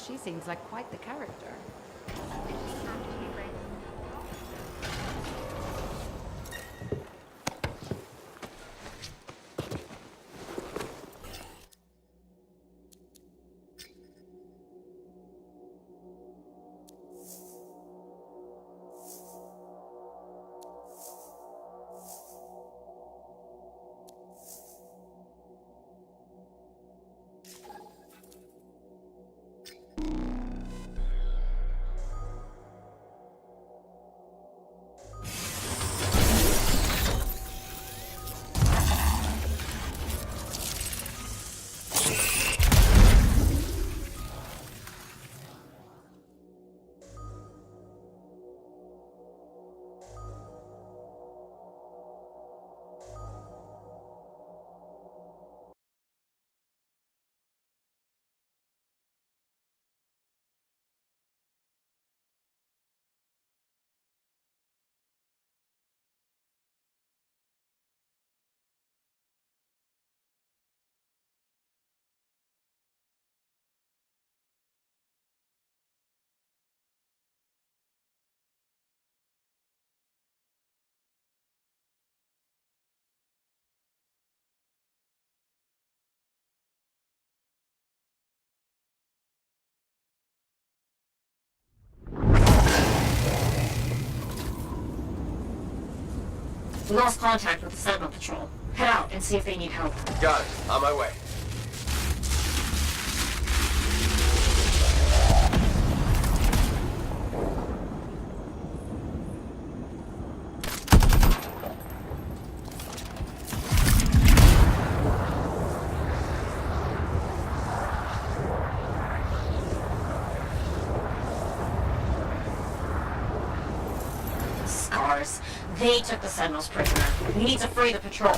She seems like quite the character. We lost contact with the Sentinel Patrol. Head out and see if they need help. Got it. On my way. Scars. They took the Sentinels prisoner. We need to free the patrol.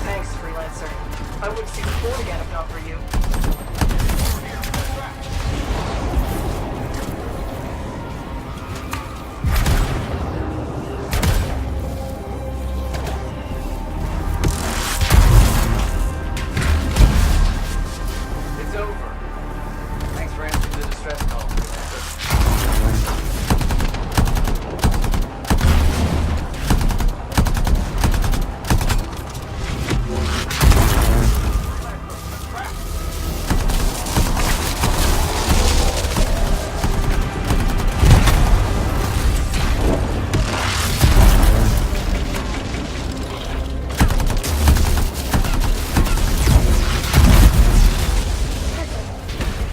Thanks, Freelancer. I wouldn't see the floor again if not for you. It's over. Thanks for answering the distress call.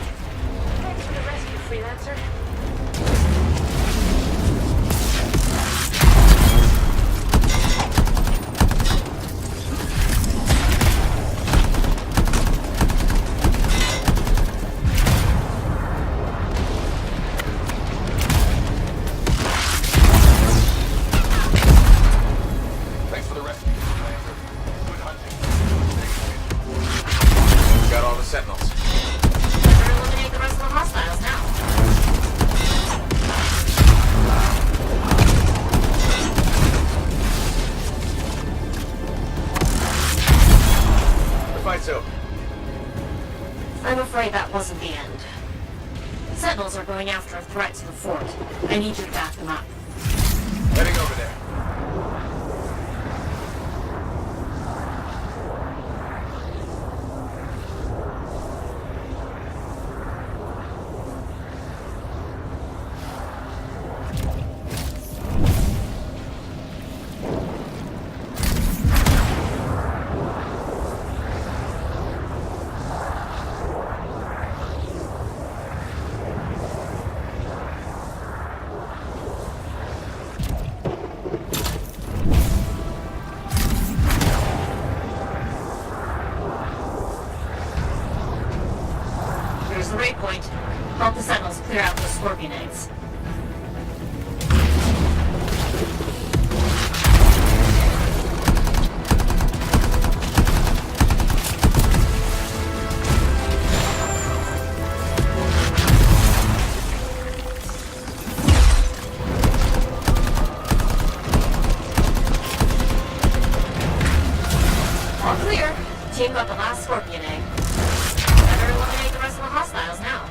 Thanks for the rescue, Freelancer. Thanks for the rescue. Good hunting. Got all the sentinels. Better eliminate the rest of the hostiles now. The fight's over. I'm afraid that wasn't the end. The Sentinels are going after a threat to the fort. I need you to back them up. Heading over there. help the Sentinels clear out those scorpion eggs. All clear. Team got the last scorpion egg. Better eliminate the rest of the hostiles now.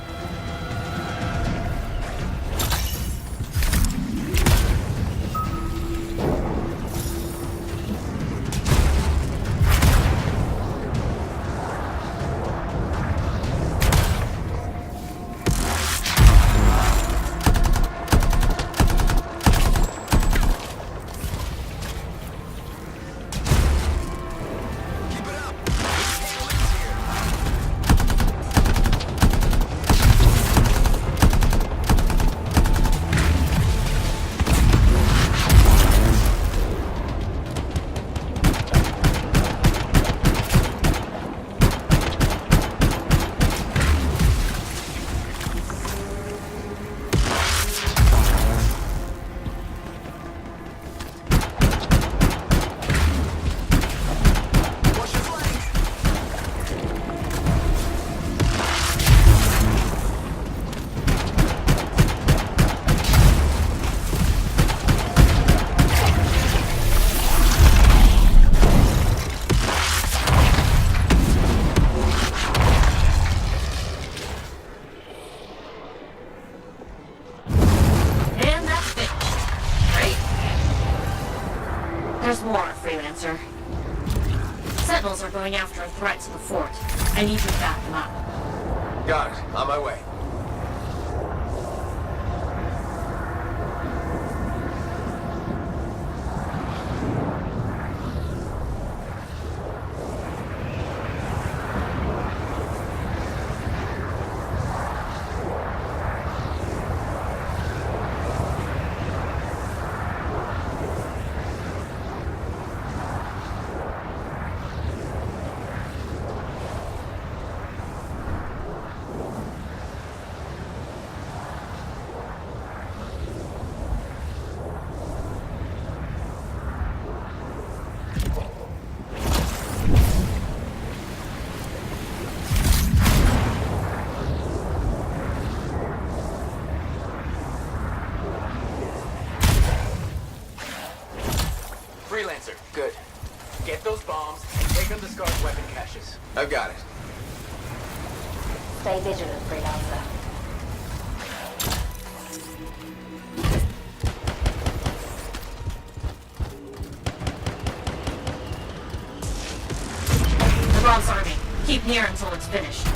And that's finished. Great. There's more, Freelancer. Sentinels are going after a threat to the fort. I need you to back them up. Got it. On my way. Freelancer, good. Get those bombs and take them to Scar's weapon caches. I've got it. Stay vigilant, Freelancer. The bomb's arming. Keep near until it's finished.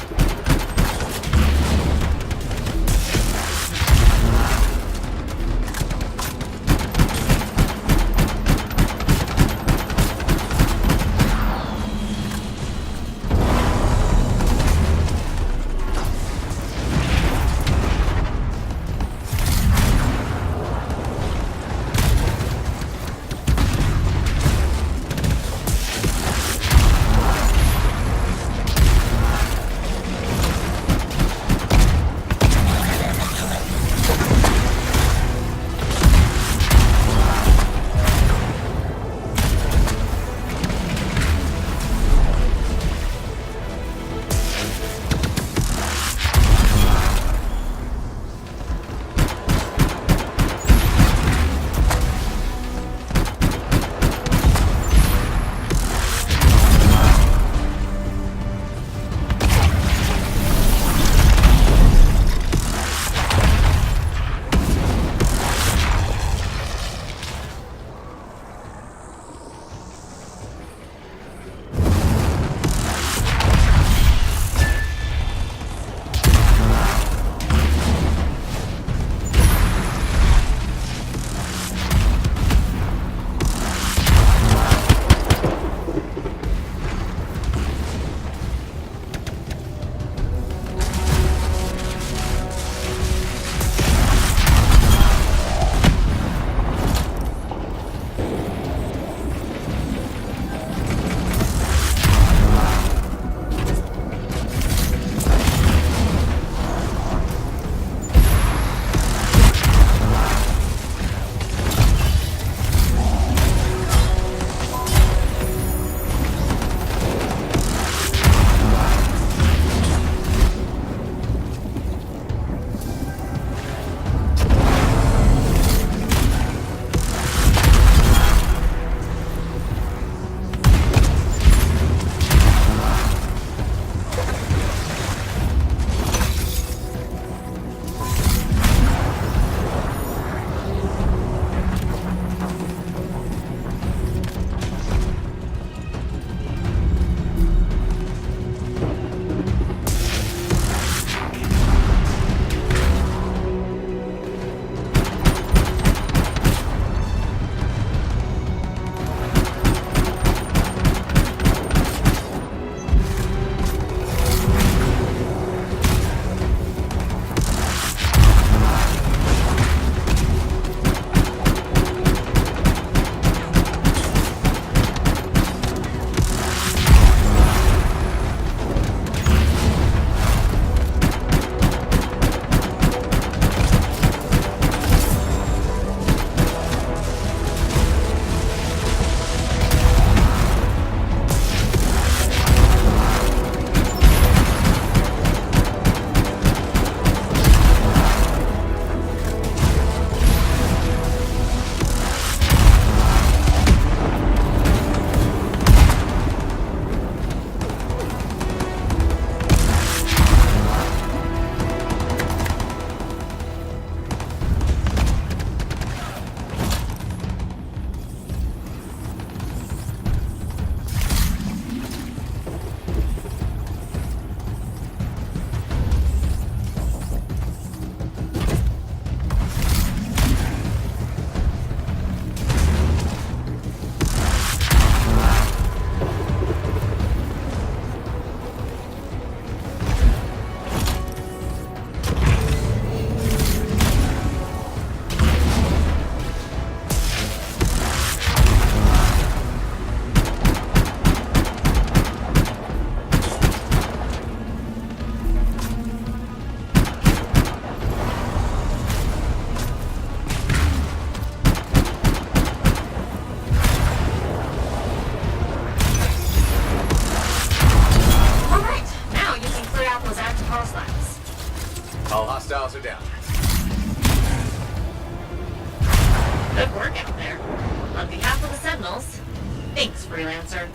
Hostiles are down. Good work out there. On behalf of the Sentinels, thanks, Freelancer.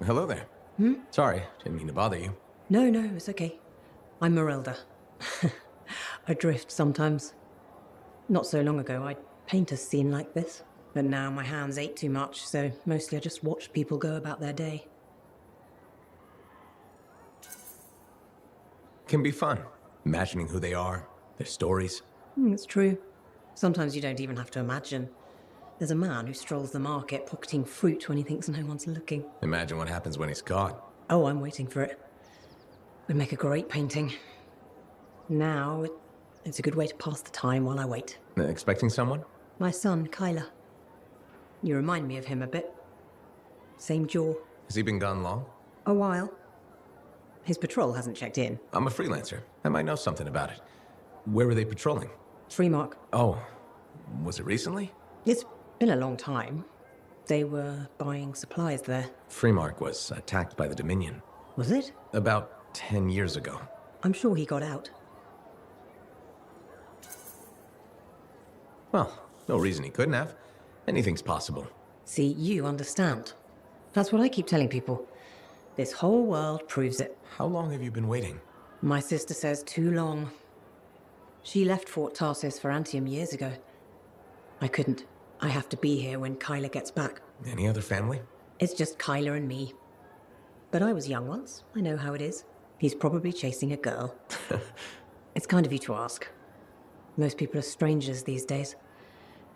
Hello there. Sorry, didn't mean to bother you. No, it's okay. I'm Merelda. I drift sometimes. Not so long ago, I'd paint a scene like this. But now my hands ache too much, so mostly I just watch people go about their day. Can be fun, imagining who they are, their stories. It's true. Sometimes you don't even have to imagine. There's a man who strolls the market pocketing fruit when he thinks no one's looking. Imagine what happens when he's caught. Oh, I'm waiting for it. Would make a great painting. Now, it's a good way to pass the time while I wait. Expecting someone? My son, Kyler. You remind me of him a bit. Same jaw. Has he been gone long? A while. His patrol hasn't checked in. I'm a freelancer. I might know something about it. Where were they patrolling? Freemark. Oh, was it recently? It's been a long time. They were buying supplies there. Freemark was attacked by the Dominion. Was it? About 10 years ago. I'm sure he got out. Well, no reason he couldn't have. Anything's possible. See, you understand. That's what I keep telling people. This whole world proves it. How long have you been waiting? My sister says too long. She left Fort Tarsis for Anthem years ago. I couldn't. I have to be here when Kyler gets back. Any other family? It's just Kyler and me. But I was young once. I know how it is. He's probably chasing a girl. It's kind of you to ask. Most people are strangers these days.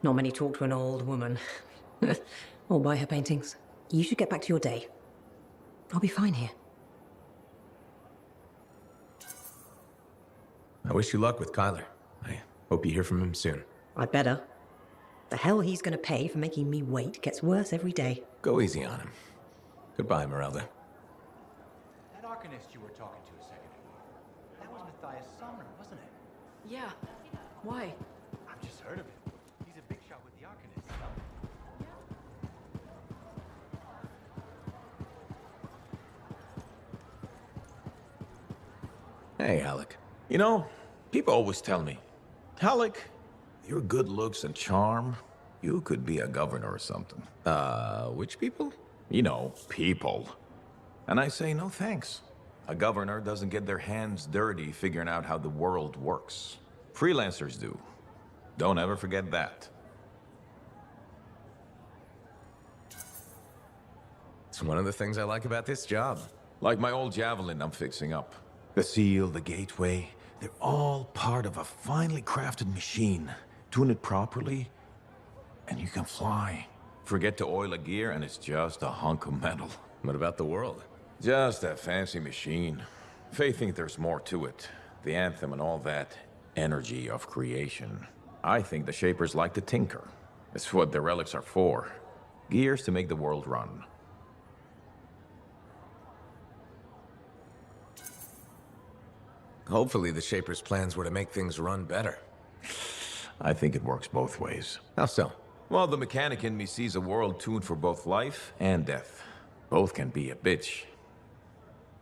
Not many talk to an old woman. Or buy her paintings. You should get back to your day. I'll be fine here. I wish you luck with Kyler. I hope you hear from him soon. I'd better. The hell he's gonna pay for making me wait gets worse every day. Go easy on him. Goodbye, Merelda. That Arcanist you were talking to a second ago, that was Matthias Sumner, wasn't it? Yeah. Why? I've just heard of him. He's a big shot with the Arcanist. Hey, Alec. You know, people always tell me, Halleck, your good looks and charm, you could be a governor or something. Which people? You know, people. And I say, no thanks. A governor doesn't get their hands dirty figuring out how the world works. Freelancers do. Don't ever forget that. It's one of the things I like about this job. Like my old javelin I'm fixing up. The seal, the gateway, they're all part of a finely crafted machine. Tune it properly, and you can fly. Forget to oil a gear, and it's just a hunk of metal. What about the world? Just a fancy machine. They think there's more to it. The Anthem and all that energy of creation. I think the Shapers like to tinker. It's what the relics are for. Gears to make the world run. Hopefully the Shapers' plans were to make things run better. I think it works both ways. How so? Well, the mechanic in me sees a world tuned for both life and death. Both can be a bitch.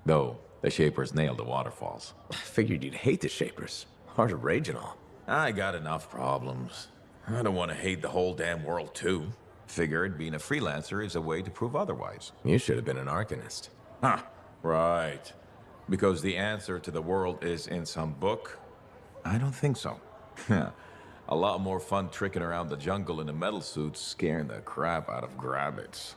Though, the Shapers nailed the waterfalls. I figured you'd hate the Shapers. Hard to rage and all. I got enough problems. I don't want to hate the whole damn world, too. Figured being a freelancer is a way to prove otherwise. You should have been an Arcanist. Huh, right. Because the answer to the world is in some book? I don't think so. A lot more fun tricking around the jungle in a metal suit, scaring the crap out of grabbits.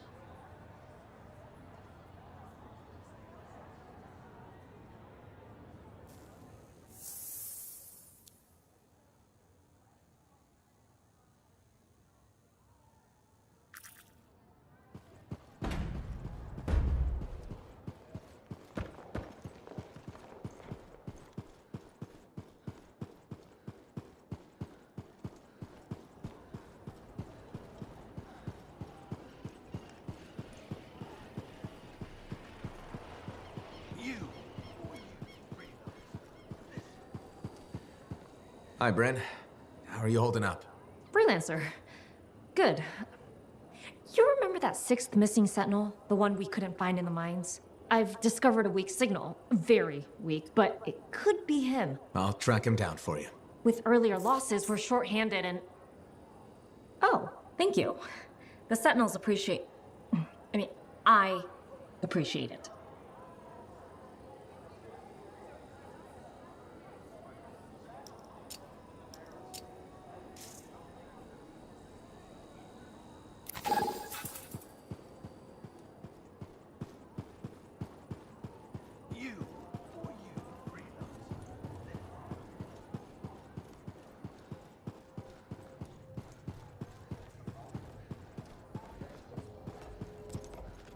Hi, Brent. How are you holding up? Freelancer. Good. You remember that sixth missing sentinel? The one we couldn't find in the mines? I've discovered a weak signal. Very weak, but it could be him. I'll track him down for you. With earlier losses, we're short-handed and... Oh, thank you. The sentinels appreciate... I appreciate it.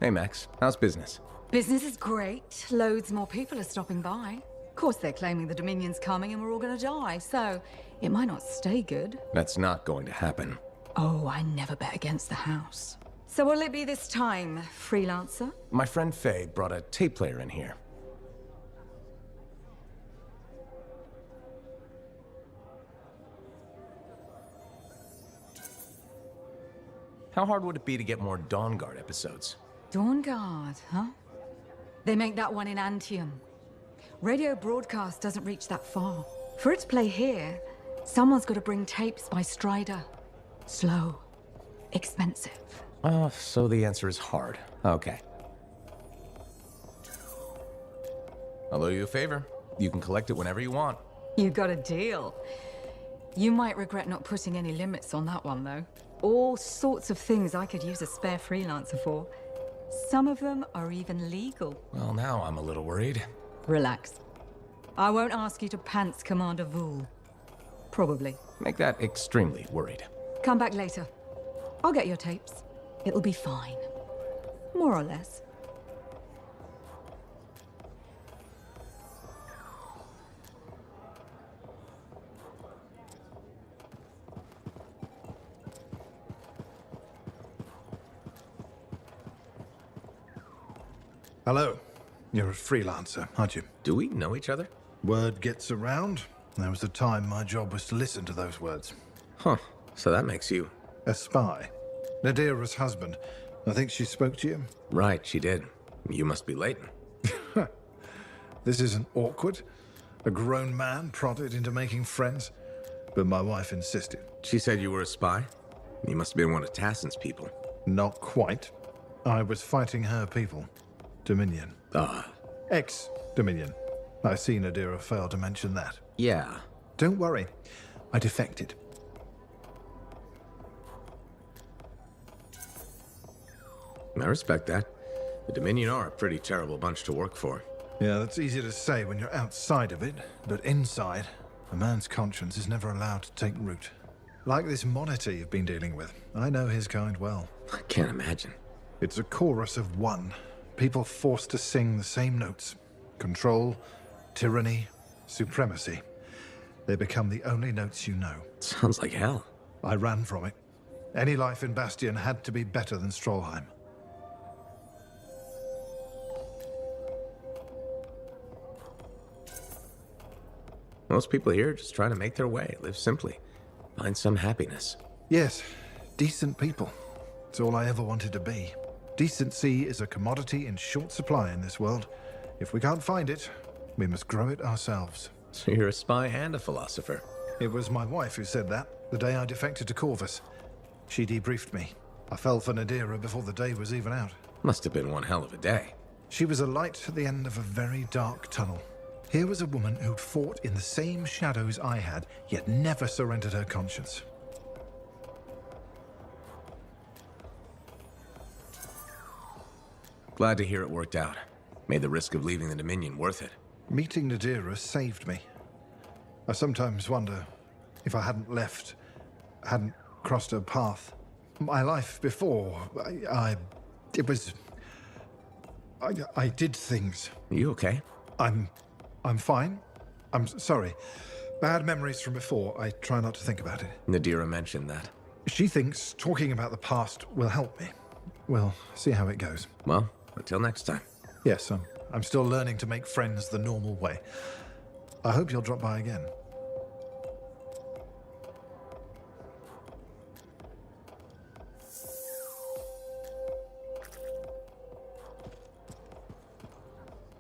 Hey, Max. How's business? Business is great. Loads more people are stopping by. Of course, they're claiming the Dominion's coming and we're all gonna die, so it might not stay good. That's not going to happen. Oh, I never bet against the house. So will it be this time, freelancer? My friend Faye brought a tape player in here. How hard would it be to get more Dawn Guard episodes? Dawn Guard, huh? They make that one in Anthem. Radio broadcast doesn't reach that far. For it to play here, someone's got to bring tapes by Strider. Slow. Expensive. Oh, so the answer is hard. Okay. I'll owe you a favor. You can collect it whenever you want. You got a deal. You might regret not putting any limits on that one, though. All sorts of things I could use a spare freelancer for. Some of them are even legal. Well, now I'm a little worried. Relax. I won't ask you to pants Commander Vool. Probably. Make that extremely worried. Come back later. I'll get your tapes. It'll be fine. More or less. Hello. You're a freelancer, aren't you? Do we know each other? Word gets around. There was a time my job was to listen to those words. Huh. So that makes you... A spy. Nadira's husband. I think she spoke to you. Right, she did. You must be Leighton. This isn't awkward. A grown man prodded into making friends. But my wife insisted. She said you were a spy? You must have been one of Tassin's people. Not quite. I was fighting her people. Dominion. Ah. Ex-Dominion. I see Nadira failed to mention that. Yeah. Don't worry. I defected. I respect that. The Dominion are a pretty terrible bunch to work for. Yeah, that's easy to say when you're outside of it, but inside, a man's conscience is never allowed to take root. Like this monitor you've been dealing with. I know his kind well. I can't imagine. It's a chorus of one. People forced to sing the same notes. Control, tyranny, supremacy. They become the only notes you know. Sounds like hell. I ran from it. Any life in Bastion had to be better than Strollheim. Most people here just try to make their way, live simply, find some happiness. Yes, decent people. It's all I ever wanted to be. Decency is a commodity in short supply in this world. If we can't find it, we must grow it ourselves. So you're a spy and a philosopher. It was my wife who said that, the day I defected to Corvus. She debriefed me. I fell for Nadira before the day was even out. Must have been one hell of a day. She was a light at the end of a very dark tunnel. Here was a woman who'd fought in the same shadows I had, yet never surrendered her conscience. Glad to hear it worked out. Made the risk of leaving the Dominion worth it. Meeting Nadira saved me. I sometimes wonder if I hadn't left, hadn't crossed her path. My life before, I did things. Are you okay? I'm fine. I'm sorry. Bad memories from before. I try not to think about it. Nadira mentioned that. She thinks talking about the past will help me. We'll see how it goes. Well, until next time. Yes, I'm still learning to make friends the normal way. I hope you'll drop by again.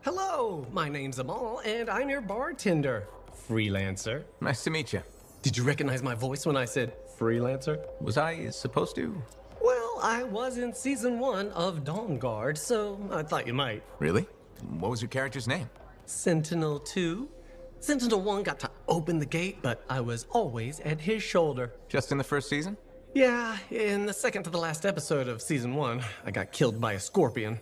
Hello, my name's Amal, and I'm your bartender. Freelancer. Nice to meet you. Did you recognize my voice when I said freelancer? Was I supposed to? Well, I was in season 1 of Dawn Guard, so I thought you might. Really? What was your character's name? Sentinel 2. Sentinel 1 got to open the gate, but I was always at his shoulder. Just in the first season? Yeah, in the second to the last episode of season 1, I got killed by a scorpion.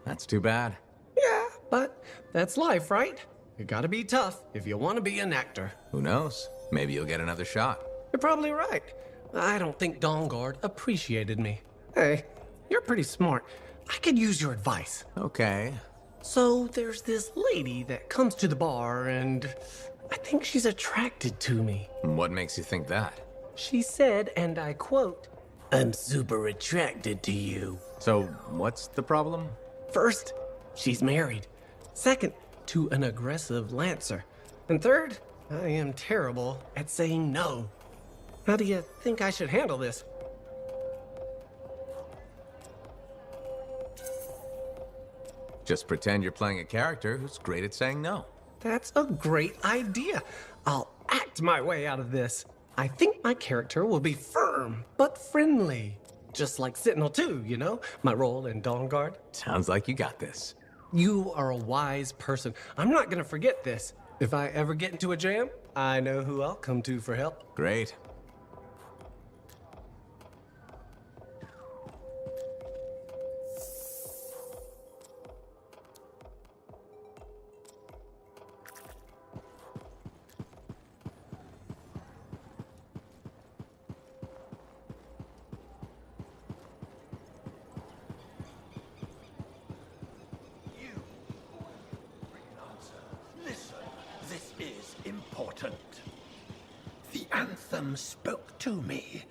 That's too bad. Yeah, but that's life, right? You gotta be tough if you want to be an actor. Who knows? Maybe you'll get another shot. You're probably right. I don't think Dawn Guard appreciated me. Hey, you're pretty smart. I could use your advice. Okay. So there's this lady that comes to the bar and I think she's attracted to me. What makes you think that? She said, and I quote, "I'm super attracted to you." So, what's the problem? First, she's married. Second, to an aggressive Lancer. And third, I am terrible at saying no. How do you think I should handle this? Just pretend you're playing a character who's great at saying no. That's a great idea. I'll act my way out of this. I think my character will be firm, but friendly. Just like Sentinel 2, you know? My role in Dawn Guard. Sounds like you got this. You are a wise person. I'm not gonna forget this. If I ever get into a jam, I know who I'll come to for help. Great. Listen, this is important. The Anthem spoke to me.